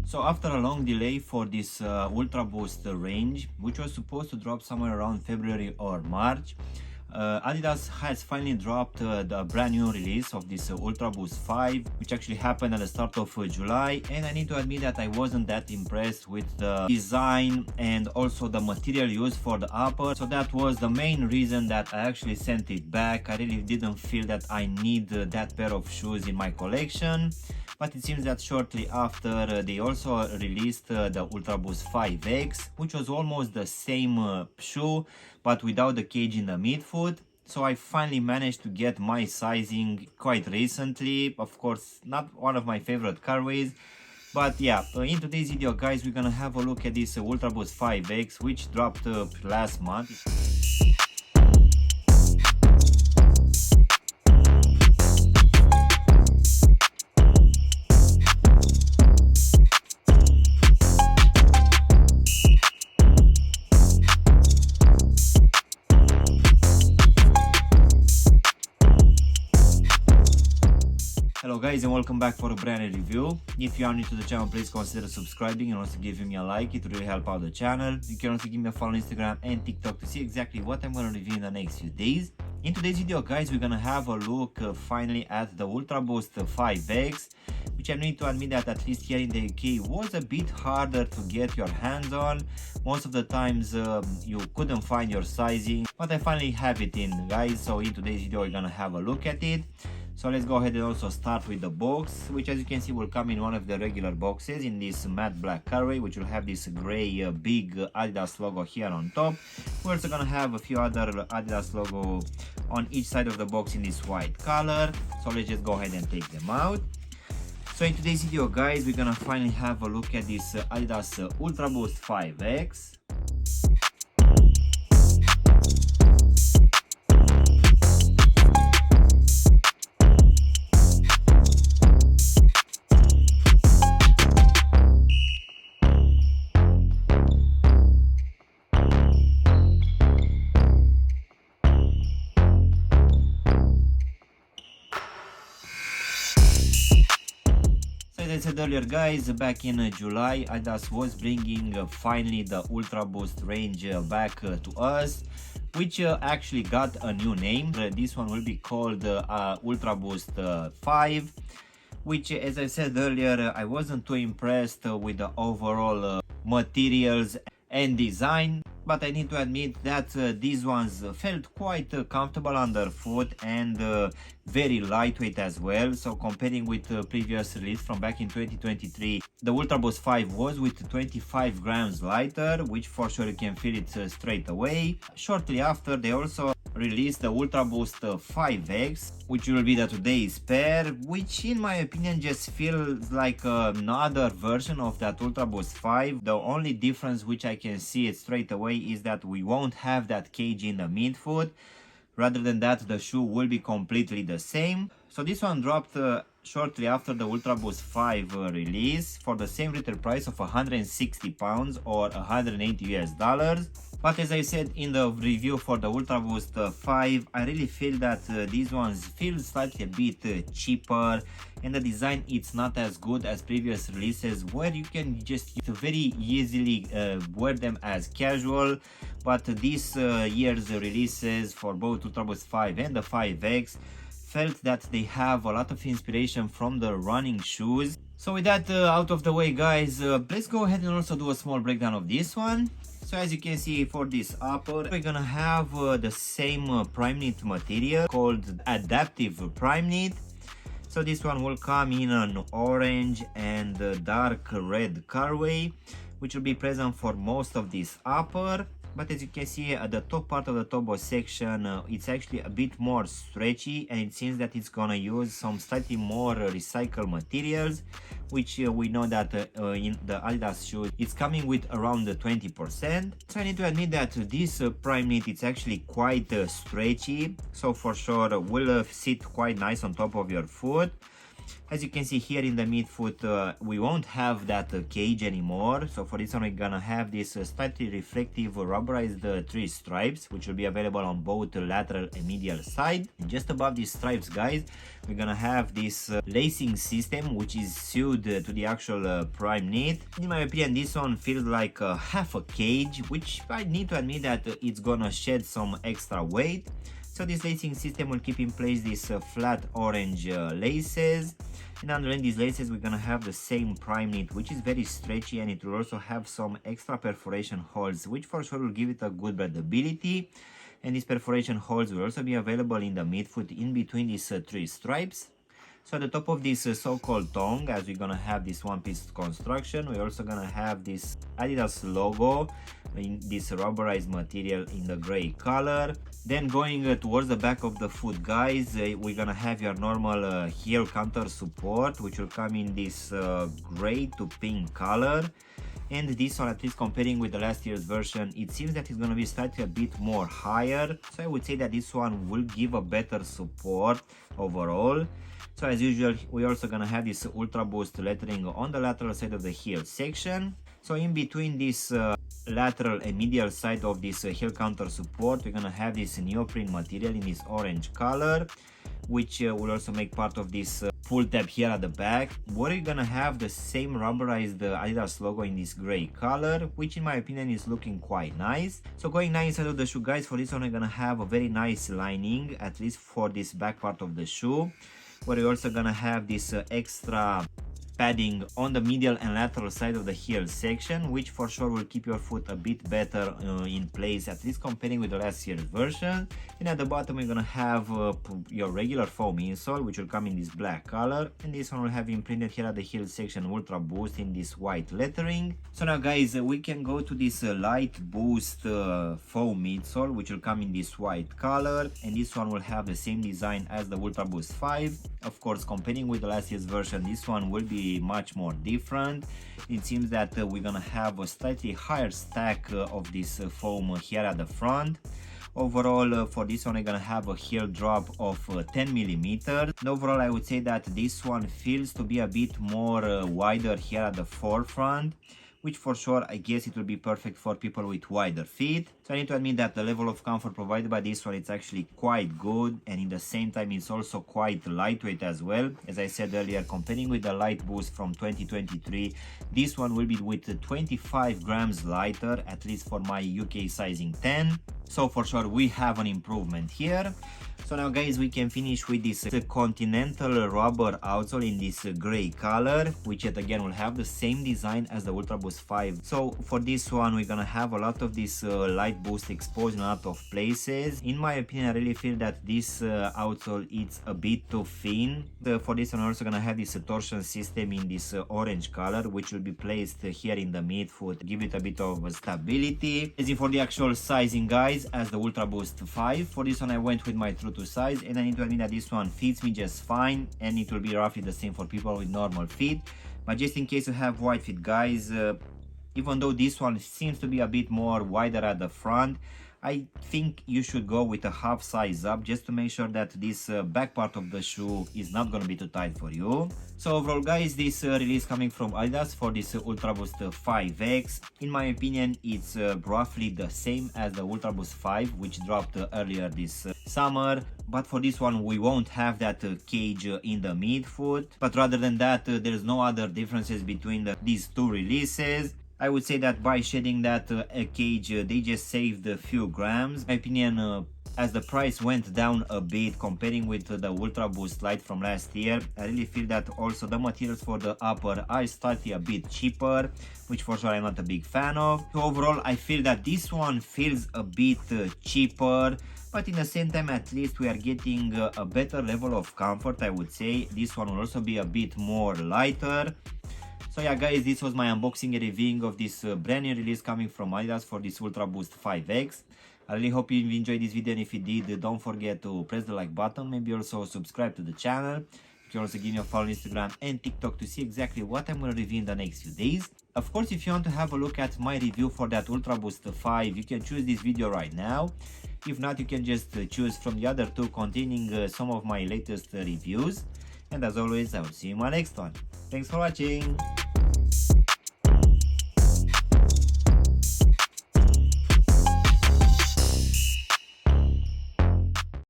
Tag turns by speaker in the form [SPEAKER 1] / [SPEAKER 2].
[SPEAKER 1] So after a long delay for this Ultraboost range, which was supposed to drop somewhere around February or March, Adidas has finally dropped the brand new release of this Ultraboost 5, which actually happened at the start of July, and I need to admit that I wasn't that impressed with the design and also the material used for the upper, so that was the main reason that I actually sent it back. I really didn't feel that I need that pair of shoes in my collection. But it seems that shortly after they also released the Ultraboost 5X, which was almost the same shoe but without the cage in the midfoot. So I finally managed to get my sizing quite recently. Of course, not one of my favorite colorways, but yeah, in today's video guys, we're gonna have a look at this Ultraboost 5X, which dropped last month. Hello guys, and welcome back for a brand new review. If you are new to the channel, please consider subscribing and also giving me a like. It will really help out the channel. You can also give me a follow on Instagram and TikTok to see exactly what I'm going to review in the next few days. In today's video guys, we're going to have a look finally at the Ultraboost 5X, which I need to admit that at least here in the UK was a bit harder to get your hands on. Most of the times you couldn't find your sizing, but I finally have it in guys. So in today's video we're going to have a look at it. So let's go ahead and also start with the box, which as you can see will come in one of the regular boxes in this matte black colorway, which will have this gray big Adidas logo here on top. We're also gonna have a few other Adidas logo on each side of the box in this white color. So let's just go ahead and take them out. So in today's video guys, we're gonna finally have a look at this Adidas Ultraboost 5X. As I said earlier guys, back in July, Adidas was bringing finally the Ultraboost range back to us, which actually got a new name. This one will be called Ultraboost 5, which as I said earlier, I wasn't too impressed with the overall materials and design, but I need to admit that these ones felt quite comfortable underfoot and very lightweight as well. So comparing with the previous release from back in 2023, the Ultraboost 5 was with 25 grams lighter, which for sure you can feel it straight away. Shortly after, they also released the Ultraboost 5X, which will be the today's pair, which in my opinion just feels like another version of that Ultraboost 5. The only difference which I can see it straight away is that we won't have that cage in the midfoot. Rather than that, the shoe will be completely the same. So this one dropped shortly after the Ultraboost 5 release for the same retail price of £160 or $180 US. But as I said in the review for the Ultraboost 5, I really feel that these ones feel slightly a bit cheaper, and the design it's not as good as previous releases where you can just very easily wear them as casual. But this year's releases for both Ultraboost 5 and the 5X felt that they have a lot of inspiration from the running shoes. So with that out of the way guys, let's go ahead and also do a small breakdown of this one. So as you can see, for this upper, we're gonna have the same prime knit material called adaptive prime knit. So this one will come in an orange and dark red colorway, which will be present for most of this upper. But as you can see at the top part of the toe section, it's actually a bit more stretchy, and it seems that it's gonna use some slightly more recycled materials, which we know that in the Adidas shoes it's coming with around 20%. So I need to admit that this prime knit it's actually quite stretchy, so for sure will sit quite nice on top of your foot. As you can see here in the midfoot, we won't have that cage anymore. So for this one, we're gonna have this slightly reflective rubberized 3 stripes, which will be available on both lateral and medial side. And just above these stripes, guys, we're gonna have this lacing system, which is sewed to the actual prime knit. In my opinion, this one feels like half a cage, which I need to admit that it's gonna shed some extra weight. So this lacing system will keep in place these flat orange laces, and underneath these laces we're gonna have the same prime knit, which is very stretchy, and it will also have some extra perforation holes, which for sure will give it a good breathability. And these perforation holes will also be available in the midfoot in between these 3 stripes. So at the top of this so-called tongue, as we're gonna have this one-piece construction, we're also gonna have this Adidas logo in this rubberized material in the gray color. Then going towards the back of the foot, guys, we're gonna have your normal heel counter support, which will come in this gray to pink color. And this one, at least comparing with the last year's version, it seems that it's gonna be slightly a bit more higher. So I would say that this one will give a better support overall. So as usual, we're also gonna have this Ultraboost lettering on the lateral side of the heel section. So in between this lateral and medial side of this heel counter support, we're gonna have this neoprene material in this orange color, which will also make part of this pull tab here at the back, where you're gonna have the same rubberized Adidas logo in this gray color, which in my opinion is looking quite nice. So going now inside of the shoe, guys, for this one we're gonna have a very nice lining, at least for this back part of the shoe, where you're also gonna have this extra padding on the medial and lateral side of the heel section, which for sure will keep your foot a bit better in place, at least comparing with the last year's version. And at the bottom, you're gonna have your regular foam insole, which will come in this black color, and this one will have imprinted here at the heel section Ultraboost in this white lettering. So now, guys, we can go to this light boost foam midsole, which will come in this white color, and this one will have the same design as the Ultraboost 5. Of course, comparing with the last year's version, this one will be much more different. It seems that we're gonna have a slightly higher stack of this foam here at the front. Overall, for this one, we're gonna have a heel drop of 10 millimeters. And overall, I would say that this one feels to be a bit more wider here at the forefront, which for sure, I guess it will be perfect for people with wider feet. So I need to admit that the level of comfort provided by this one, it's actually quite good, and in the same time it's also quite lightweight as well. As I said earlier, comparing with the Light Boost from 2023, this one will be with 25 grams lighter, at least for my UK sizing 10. So for sure we have an improvement here. So now, guys, we can finish with this Continental rubber outsole in this gray color, which yet again will have the same design as the Ultraboost 5. So for this one, we're gonna have a lot of this light boost exposed in a lot of places. In my opinion, I really feel that this outsole is a bit too thin. For this one, we're also gonna have this torsion system in this orange color, which will be placed here in the midfoot, give it a bit of stability. As in for the actual sizing, guys, as the Ultraboost 5, for this one I went with my true to size, and I need to admit that this one fits me just fine, and it will be roughly the same for people with normal feet. But just in case you have wide feet, guys, even though this one seems to be a bit more wider at the front, I think you should go with a half size up, just to make sure that this back part of the shoe is not going to be too tight for you. So overall, guys, this release coming from Adidas for this Ultraboost 5X, in my opinion, it's roughly the same as the Ultraboost 5, which dropped earlier this summer. But for this one, we won't have that cage in the midfoot. But rather than that, there's no other differences between these two releases. I would say that by shedding that cage, they just saved a few grams. In my opinion, as the price went down a bit comparing with the Ultraboost Light from last year, I really feel that also the materials for the upper are slightly a bit cheaper, which for sure I'm not a big fan of. So overall, I feel that this one feels a bit cheaper, but in the same time, at least we are getting a better level of comfort, I would say. This one will also be a bit more lighter. So yeah, guys, this was my unboxing and reviewing of this brand new release coming from Adidas for this Ultraboost 5X. I really hope you enjoyed this video, and if you did, don't forget to press the like button, maybe also subscribe to the channel. You can also give me a follow on Instagram and TikTok to see exactly what I'm going to review in the next few days. Of course, if you want to have a look at my review for that Ultraboost 5, you can choose this video right now. If not, you can just choose from the other two containing some of my latest reviews. And as always, I will see you in my next one. Thanks for watching.